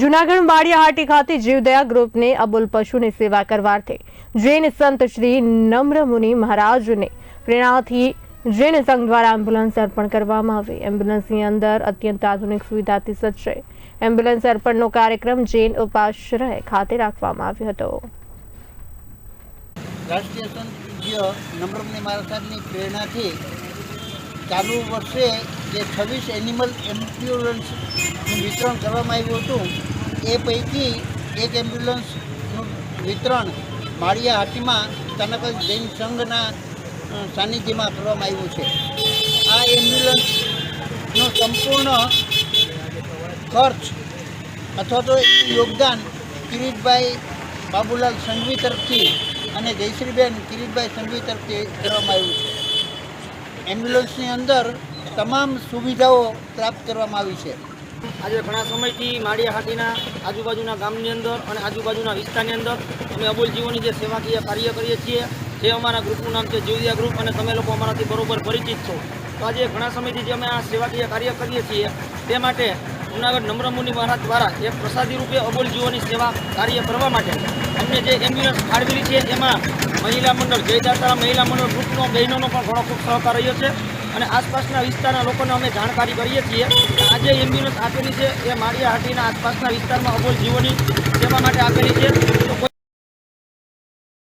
જૂનાગઢ બાળિયાહાટી ખાતે જીવદયા ગ્રુપને અબોલ પશુની સેવા કરવાથી જૈન સંત શ્રી નમ્ર મુનિ મહારાજને પ્રેરણાથી જૈન સંઘ દ્વારા એમ્બ્યુલન્સ અર્પણ કરવામાં આવી। એમ્બ્યુલન્સની અંદર અત્યંત આધુનિક સુવિધાથી સજ્જ એમ્બ્યુલન્સ અર્પણનો કાર્યક્રમ જૈન ઉપાશ્રય ખાતે રાખવામાં આવ્યો હતો। રાષ્ટ્રીય સંત નમ્ર મુનિ મહારાજની પ્રેરણાથી ચાલુ વર્ષે જે 26 એનિમલ એમ્બ્યુલન્સનું વિતરણ કરવામાં આવ્યું હતું, એ પૈકી એક એમ્બ્યુલન્સનું વિતરણ માળિયાહાટીમાં તનકલ જૈન સંઘના સાનિધ્યમાં કરવામાં આવ્યું છે। આ એમ્બ્યુલન્સનો સંપૂર્ણ ખર્ચ અથવા તો યોગદાન કિરીટભાઈ બાબુલાલ સંઘવી તરફથી અને જયશ્રીબેન કિરીટભાઈ સંઘવી તરફથી કરવામાં આવ્યું છે। એમ્બ્યુલન્સની અંદર તમામ સુવિધાઓ પ્રાપ્ત કરવામાં આવી છે। આજે ઘણા સમયથી માળિયાહાટીના આજુબાજુના ગામની અંદર અને આજુબાજુના વિસ્તારની અંદર અમે અબોલ જીવોની જે સેવાકીય કાર્ય કરીએ છીએ, જે અમારા ગ્રુપનું નામ છે જીવદયા ગ્રુપ, અને તમે લોકો અમારાથી બરોબર પરિચિત છો। તો આજે ઘણા સમયથી જે અમે આ સેવાકીય કાર્ય કરીએ છીએ, તે માટે જૂનાગઢ નમ્ર મુનિ મહારાજ દ્વારા એક પ્રસાદી રૂપે અબોલ જીવોની સેવા કાર્ય કરવા માટે અમને જે એમ્બ્યુલન્સ ફાળવેલી છે, એમાં મહિલા મંડળ જયદાતા મહિલા મંડળ ગ્રુપનો બહેનોનો પણ ઘણો ખૂબ સહકાર રહ્યો છે અને આસપાસના વિસ્તારના લોકોને અમે જાણકારી કરીએ છીએ કે આ જે એમ્બ્યુલન્સ આપેલી છે એ માળિયાહાટીના આસપાસના વિસ્તારમાં અબોલ જીવોની સેવા માટે આપેલી છે। તો